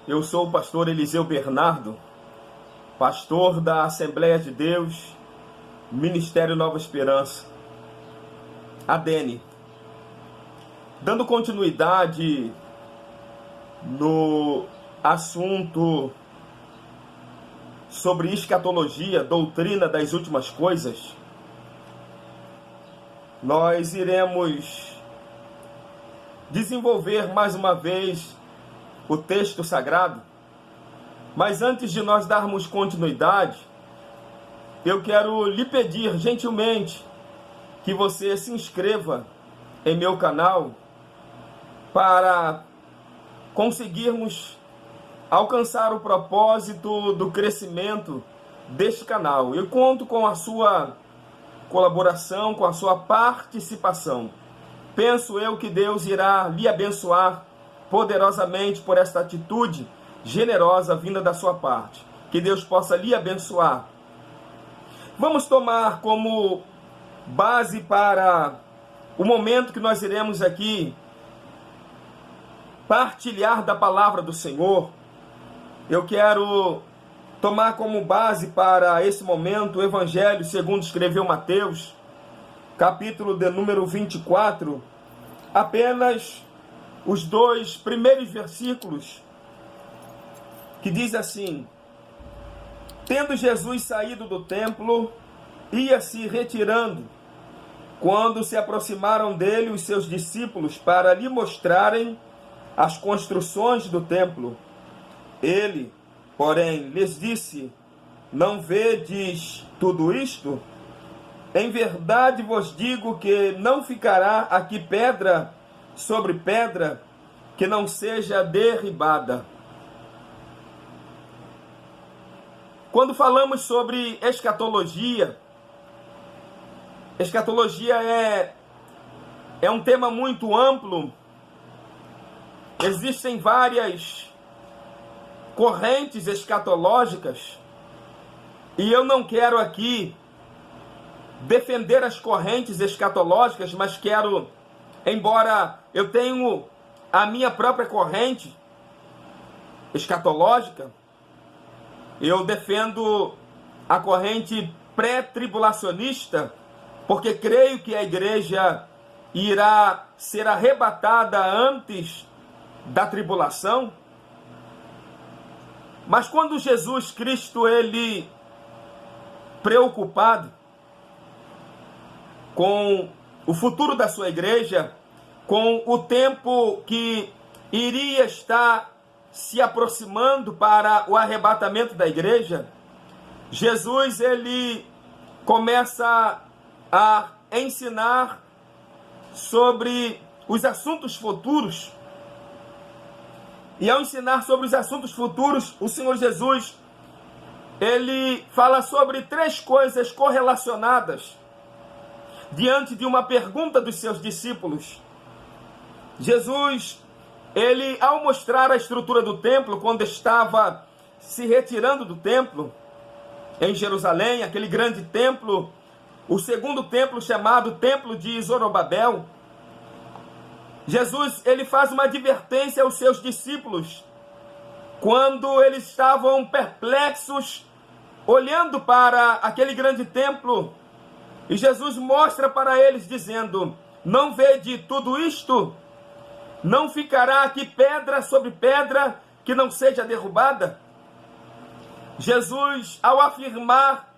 Eu sou o pastor Eliseu Bernardo, pastor da Assembleia de Deus, Ministério Nova Esperança, ADENE. Dando continuidade no assunto sobre escatologia, doutrina das últimas coisas, nós iremos desenvolver mais uma vez o texto sagrado. Mas antes de nós darmos continuidade, eu quero lhe pedir gentilmente que você se inscreva em meu canal para conseguirmos alcançar o propósito do crescimento deste canal. Eu conto com a sua colaboração, com a sua participação. Penso eu que Deus irá lhe abençoar poderosamente por esta atitude generosa vinda da sua parte. Que Deus possa lhe abençoar. Vamos tomar como base para o momento que nós iremos aqui partilhar da palavra do Senhor. Eu quero tomar como base para esse momento o Evangelho segundo escreveu Mateus, capítulo de número 24, apenas os dois primeiros versículos, que diz assim: tendo Jesus saído do templo, ia se retirando, quando se aproximaram dele os seus discípulos para lhe mostrarem as construções do templo. Ele, porém, lhes disse: não vedes tudo isto? Em verdade vos digo que não ficará aqui pedra sobre pedra que não seja derribada. Quando falamos sobre escatologia, escatologia é um tema muito amplo. Existem várias correntes escatológicas e eu não quero aqui defender as correntes escatológicas, mas quero, embora eu tenha a minha própria corrente escatológica, eu defendo a corrente pré-tribulacionista, porque creio que a igreja irá ser arrebatada antes da tribulação. Mas quando Jesus Cristo, ele preocupado com o futuro da sua igreja, com o tempo que iria estar se aproximando para o arrebatamento da igreja, Jesus, ele começa a ensinar sobre os assuntos futuros. E ao ensinar sobre os assuntos futuros, o Senhor Jesus, ele fala sobre três coisas correlacionadas diante de uma pergunta dos seus discípulos. Jesus, ele, ao mostrar a estrutura do templo, quando estava se retirando do templo em Jerusalém, aquele grande templo, o segundo templo chamado Templo de Zorobabel, Jesus, ele faz uma advertência aos seus discípulos, quando eles estavam perplexos, olhando para aquele grande templo, e Jesus mostra para eles, dizendo: não vede tudo isto? Não ficará aqui pedra sobre pedra que não seja derrubada? Jesus, ao afirmar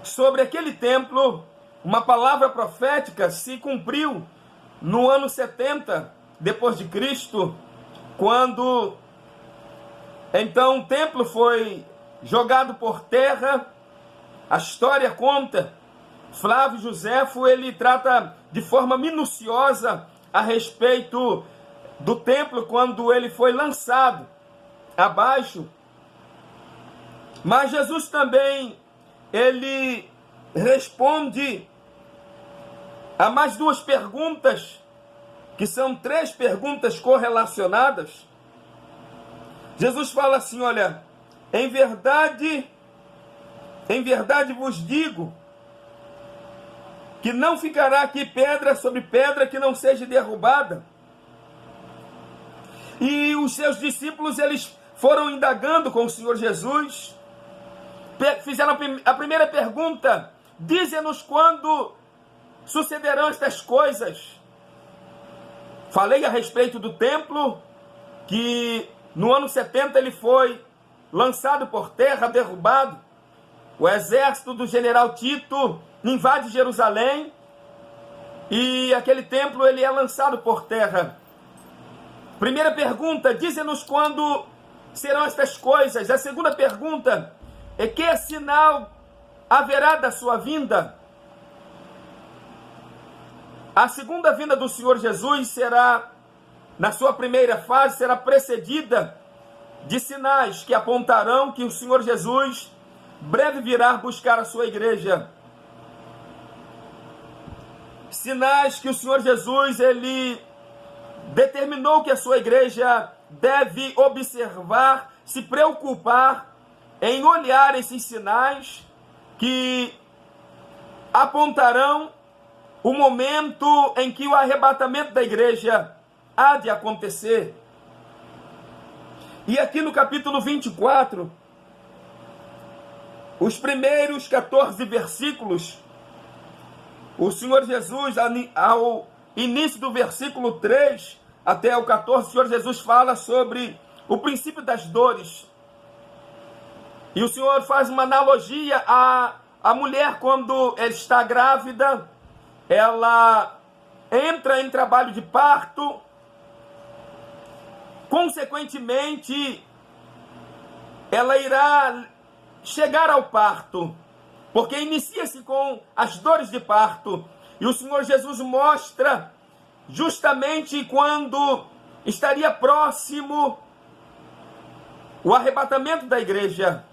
sobre aquele templo, uma palavra profética se cumpriu no ano 70 depois de Cristo, quando então o templo foi jogado por terra. A história conta, Flávio Joséfo, ele trata de forma minuciosa a respeito do templo quando ele foi lançado abaixo. Mas Jesus também, ele responde a mais duas perguntas, que são três perguntas correlacionadas. Jesus fala assim: olha, em verdade vos digo que não ficará aqui pedra sobre pedra que não seja derrubada. E os seus discípulos, eles foram indagando com o Senhor Jesus, fizeram a primeira pergunta: dize-nos quando sucederão estas coisas. Falei a respeito do templo, que no ano 70 ele foi lançado por terra, derrubado. O exército do general Tito invade Jerusalém e aquele templo ele é lançado por terra. Primeira pergunta: dize-nos quando serão estas coisas. A segunda pergunta é: que sinal haverá da sua vinda? A segunda vinda do Senhor Jesus será, na sua primeira fase, será precedida de sinais que apontarão que o Senhor Jesus breve virá buscar a sua igreja. Sinais que o Senhor Jesus, ele determinou que a sua igreja deve observar, se preocupar em olhar esses sinais que apontarão o momento em que o arrebatamento da igreja há de acontecer. E aqui no capítulo 24, os primeiros 14 versículos, o Senhor Jesus, ao início do versículo 3 até o 14, o Senhor Jesus fala sobre o princípio das dores. E o Senhor faz uma analogia à mulher quando ela está grávida, ela entra em trabalho de parto, consequentemente, ela irá chegar ao parto, porque inicia-se com as dores de parto. E o Senhor Jesus mostra justamente quando estaria próximo o arrebatamento da igreja.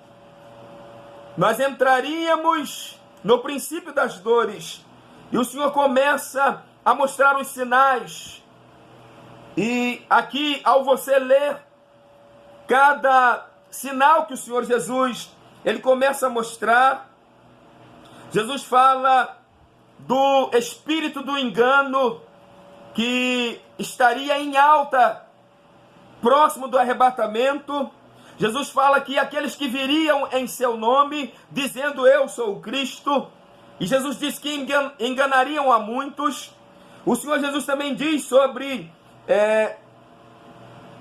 Nós entraríamos no princípio das dores. E o Senhor começa a mostrar os sinais. E aqui, ao você ler cada sinal que o Senhor Jesus, ele começa a mostrar, Jesus fala do espírito do engano que estaria em alta, próximo do arrebatamento. Jesus fala que aqueles que viriam em seu nome, dizendo eu sou o Cristo, e Jesus diz que enganariam a muitos. O Senhor Jesus também diz sobre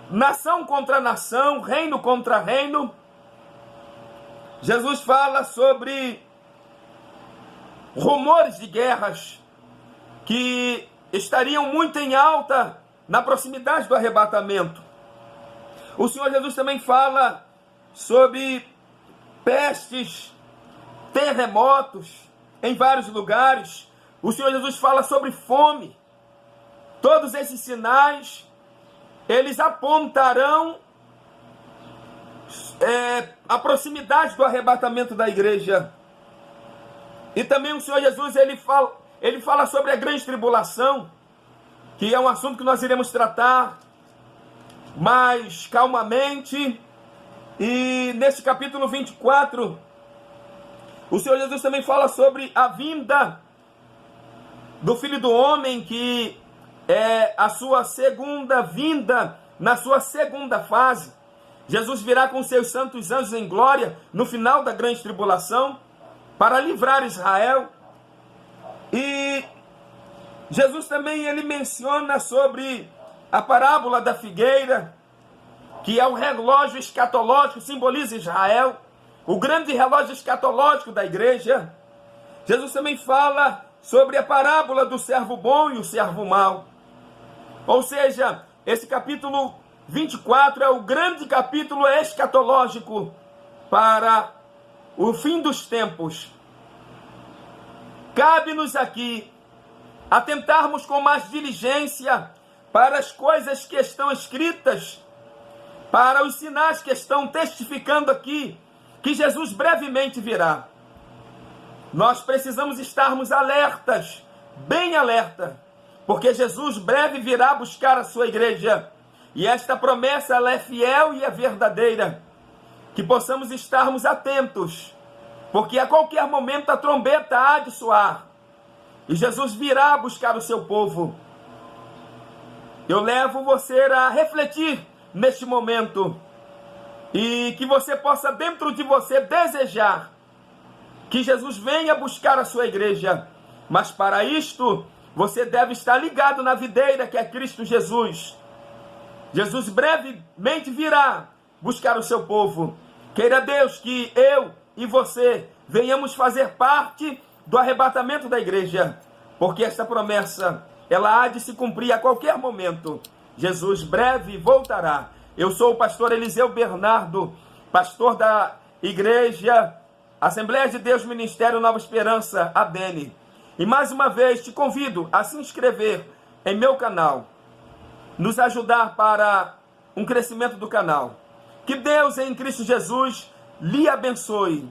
nação contra nação, reino contra reino. Jesus fala sobre rumores de guerras que estariam muito em alta na proximidade do arrebatamento. O Senhor Jesus também fala sobre pestes, terremotos em vários lugares. O Senhor Jesus fala sobre fome. Todos esses sinais, eles apontarão a proximidade do arrebatamento da igreja. E também o Senhor Jesus, ele fala sobre a grande tribulação, que é um assunto que nós iremos tratar mais calmamente. E nesse capítulo 24, o Senhor Jesus também fala sobre a vinda do Filho do Homem, que é a sua segunda vinda, na sua segunda fase. Jesus virá com seus santos anjos em glória no final da grande tribulação para livrar Israel. E Jesus também ele menciona sobre a parábola da figueira, que é o relógio escatológico, simboliza Israel, o grande relógio escatológico da igreja. Jesus também fala sobre a parábola do servo bom e o servo mau. Ou seja, esse capítulo 24 é o grande capítulo escatológico para o fim dos tempos. Cabe-nos aqui atentarmos com mais diligência para as coisas que estão escritas, para os sinais que estão testificando aqui, que Jesus brevemente virá. Nós precisamos estarmos alertas, bem alerta, porque Jesus breve virá buscar a sua igreja. E esta promessa ela é fiel e é verdadeira. Que possamos estarmos atentos, porque a qualquer momento a trombeta há de soar. E Jesus virá buscar o seu povo. Eu levo você a refletir neste momento, e que você possa dentro de você desejar que Jesus venha buscar a sua igreja. Mas para isto, você deve estar ligado na videira que é Cristo Jesus. Jesus brevemente virá buscar o seu povo. Queira Deus que eu e você venhamos fazer parte do arrebatamento da igreja, porque esta promessa, ela há de se cumprir a qualquer momento. Jesus breve voltará. Eu sou o pastor Eliseu Bernardo, pastor da igreja Assembleia de Deus Ministério Nova Esperança, ABN. E mais uma vez te convido a se inscrever em meu canal, nos ajudar para um crescimento do canal. Que Deus em Cristo Jesus lhe abençoe.